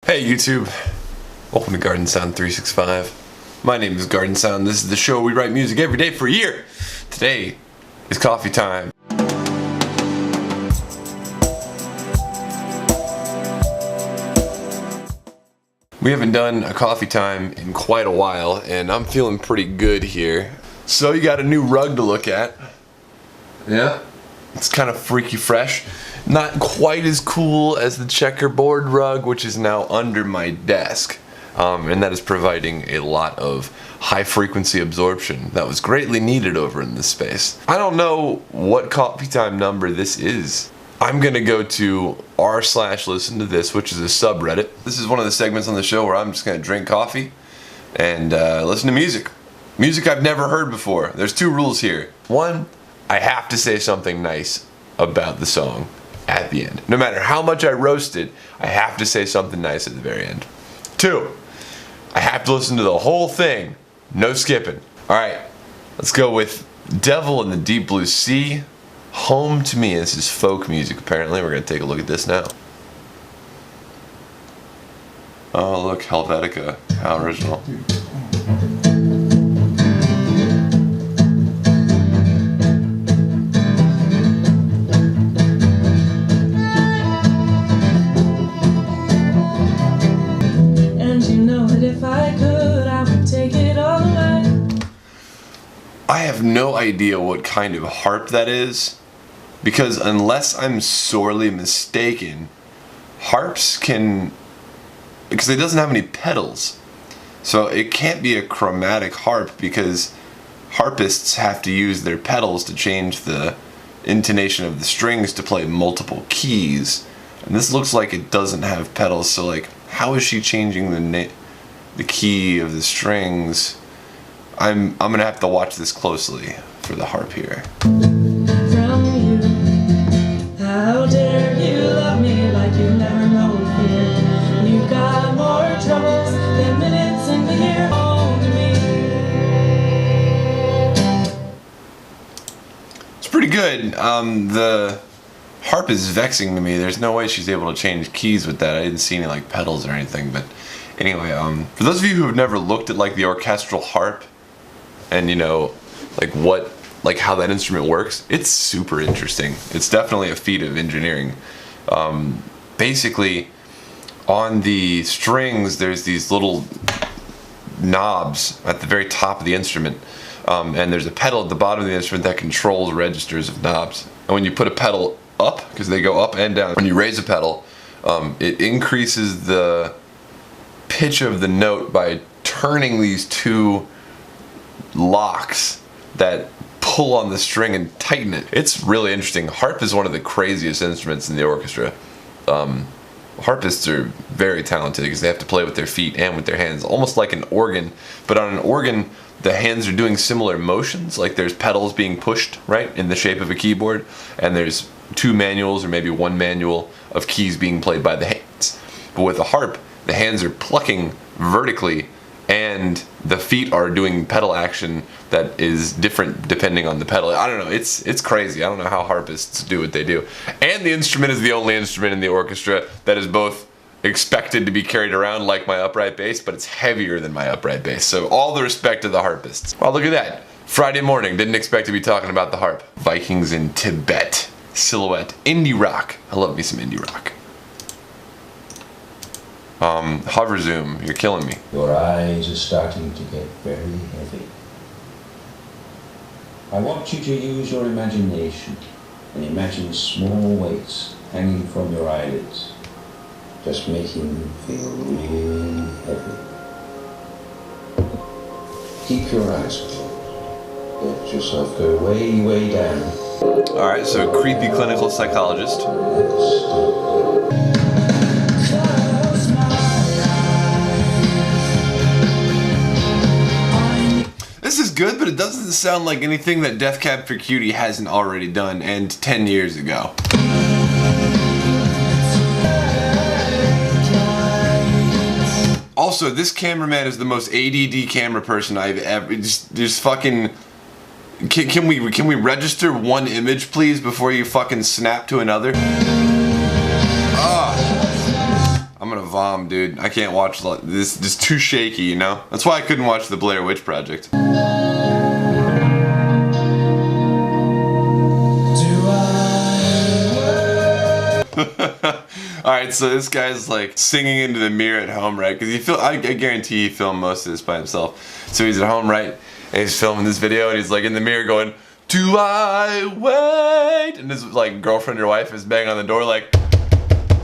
Hey YouTube, welcome to Garden Sound 365. My name is Garden Sound. This is the show we write music every day for a year. Today is coffee time. We haven't done a coffee time in quite a while, and I'm feeling pretty good here. So you got a new rug to look at. Yeah? It's kind of freaky fresh. Not quite as cool as the checkerboard rug, which is now under my desk. And that is providing a lot of high frequency absorption that was greatly needed over in this space. I don't know what coffee time number this is. I'm gonna go to r/ListenToThis, which is a subreddit. This is one of the segments on the show where I'm just gonna drink coffee and listen to music. Music I've never heard before. There's two rules here. One, I have to say something nice about the song at the end. No matter how much I roast it, I have to say something nice at the very end. Two, I have to listen to the whole thing. No skipping. Alright, let's go with Devil in the Deep Blue Sea. Home to Me. This is folk music apparently. We're going to take a look at this now. Oh look, Helvetica. How original. I have no idea what kind of harp that is, because unless I'm sorely mistaken, harps can, because it doesn't have any pedals, so it can't be a chromatic harp because harpists have to use their pedals to change the intonation of the strings to play multiple keys, and this looks like it doesn't have pedals, so like how is she changing the key of the strings? I'm gonna have to watch this closely for the harp here. From you, how dare you love me like you never know fear. You've got more troubles than minutes in the year. Home to me. It's pretty good. The harp is vexing to me. There's no way she's able to change keys with that. I didn't see any like pedals or anything, but anyway, for those of you who have never looked at like the orchestral harp, and you know, like how that instrument works, it's super interesting. It's definitely a feat of engineering. Basically, on the strings, there's these little knobs at the very top of the instrument, and there's a pedal at the bottom of the instrument that controls registers of knobs. And when you put a pedal up, because they go up and down, when you raise a pedal, it increases the pitch of the note by turning these two locks that pull on the string and tighten it. It's really interesting. Harp is one of the craziest instruments in the orchestra. Harpists are very talented because they have to play with their feet and with their hands, almost like an organ. But on an organ, the hands are doing similar motions, like there's pedals being pushed, right, in the shape of a keyboard, and there's two manuals or maybe one manual of keys being played by the hands. But with a harp, the hands are plucking vertically and the feet are doing pedal action that is different depending on the pedal. I don't know, it's crazy. I don't know how harpists do what they do. And the instrument is the only instrument in the orchestra that is both expected to be carried around like my upright bass, but it's heavier than my upright bass. So all the respect to the harpists. Well, look at that. Friday morning, didn't expect to be talking about the harp. Vikings in Tibet, Silhouette, indie rock. I love me some indie rock. Hover zoom, you're killing me. Your eyes are starting to get very heavy. I want you to use your imagination and imagine small weights hanging from your eyelids, just making them feel really heavy. Keep your eyes closed. Let yourself go way, way down. Alright, so creepy clinical psychologist. This is good, but it doesn't sound like anything that Death Cab for Cutie hasn't already done, and 10 years ago. Also, this cameraman is the most ADD camera person I've ever. Just fucking. Can we register one image, please, before you fucking snap to another? I'm gonna vom, dude. I can't watch this. Just too shaky, you know. That's why I couldn't watch the Blair Witch Project. Alright, so this guy's like singing into the mirror at home, right? Because I guarantee he filmed most of this by himself. So he's at home, right? And he's filming this video and he's like in the mirror going, "Do I wait?" And his like girlfriend or wife is banging on the door like,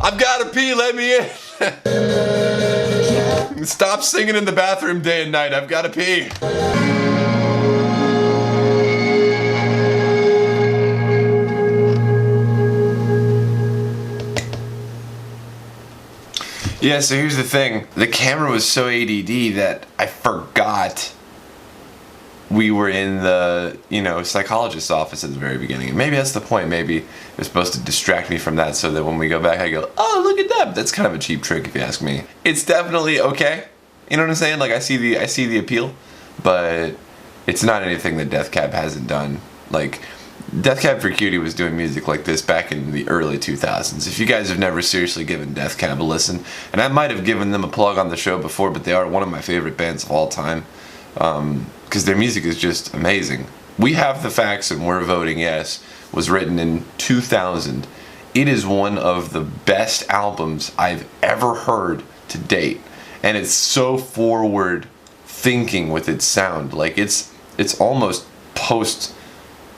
"I've gotta pee, let me in." Stop singing in the bathroom day and night, I've gotta pee. Yeah, so here's the thing. The camera was so ADD that I forgot we were in the, psychologist's office at the very beginning. And maybe that's the point. Maybe it was supposed to distract me from that so that when we go back I go, "Oh, look at that." That's kind of a cheap trick if you ask me. It's definitely okay. You know what I'm saying? Like I see the appeal, but it's not anything that Death Cab hasn't done. Like Death Cab for Cutie was doing music like this back in the early 2000s. If you guys have never seriously given Death Cab a listen, and I might have given them a plug on the show before, but they are one of my favorite bands of all time, because their music is just amazing. We Have the Facts and We're Voting Yes was written in 2000. It is one of the best albums I've ever heard to date, and it's so forward thinking with its sound. Like it's almost post.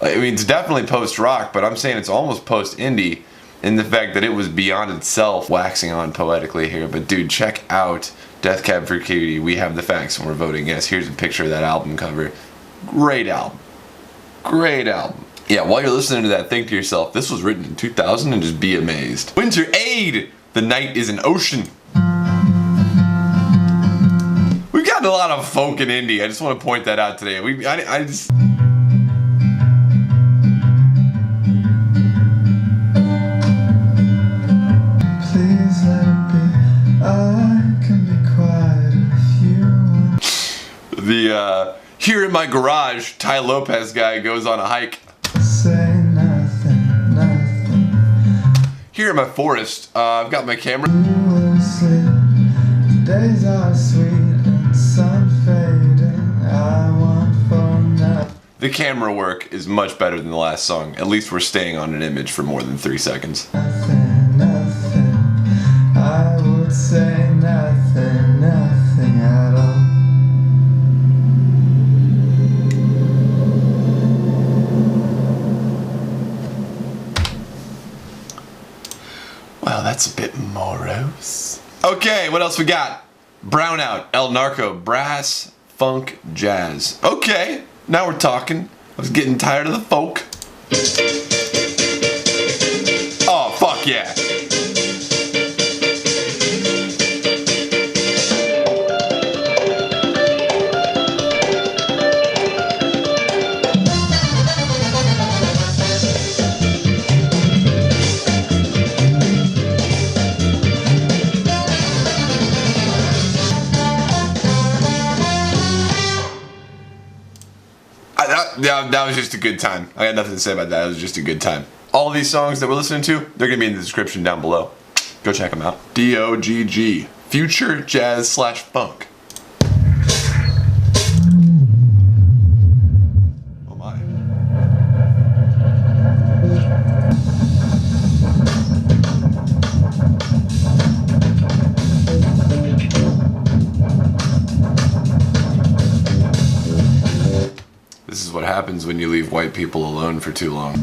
I mean, it's definitely post-rock, but I'm saying it's almost post-indie in the fact that it was beyond itself, waxing on poetically here. But dude, check out Death Cab for Cutie, We Have the Facts and We're Voting Yes. Here's a picture of that album cover. Great album. Great album. Yeah, while you're listening to that, think to yourself, this was written in 2000 and just be amazed. Winter Aid! The night is an ocean. We've gotten a lot of folk and indie. I just want to point that out today. I just... The Here in My Garage, Ty Lopez guy goes on a hike. Say nothing, nothing. Here in my forest, I've got my camera. Days are sweet and sun fading. I want for nothing. The camera work is much better than the last song. At least we're staying on an image for more than 3 seconds. Nothing, nothing. I would say nothing, nothing at all. Well, that's a bit morose. Okay, what else we got? Brownout, El Narco, brass, funk, jazz. Okay, now we're talking. I was getting tired of the folk. Oh, fuck yeah. That was just a good time. I got nothing to say about that. It was just a good time. All of these songs that we're listening to, they're going to be in the description down below. Go check them out. DOGG. Future Jazz / Funk. Oh my. This is what happens when you leave white people alone for too long.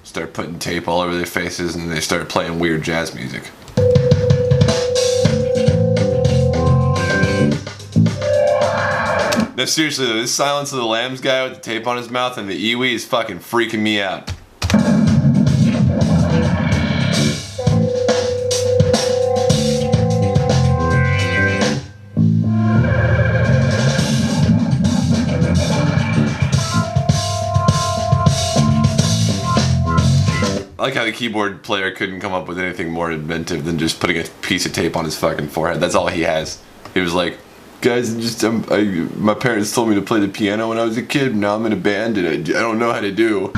Start putting tape all over their faces and they start playing weird jazz music. No, seriously though, this Silence of the Lambs guy with the tape on his mouth and the Iwi is fucking freaking me out. I like how the keyboard player couldn't come up with anything more inventive than just putting a piece of tape on his fucking forehead. That's all he has. He was like, guys, my parents told me to play the piano when I was a kid. Now I'm in a band and I don't know how to do.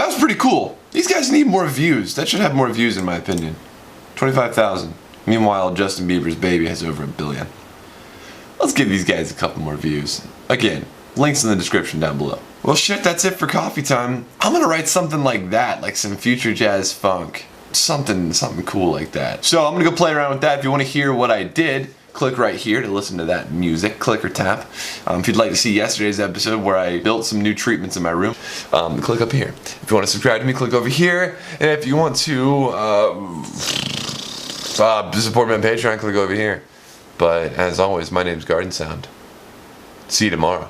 That was pretty cool. These guys need more views. That should have more views in my opinion. 25,000. Meanwhile, Justin Bieber's Baby has over 1 billion. Let's give these guys a couple more views. Again, links in the description down below. Well shit, that's it for coffee time. I'm gonna write something like that, like some future jazz funk. Something cool like that. So I'm gonna go play around with that. If you wanna hear what I did, click right here to listen to that music, click or tap. If you'd like to see yesterday's episode where I built some new treatments in my room, click up here. If you wanna subscribe to me, click over here. And if you want to support me on Patreon, click over here. But as always, my name's GARDNSOUND. See you tomorrow.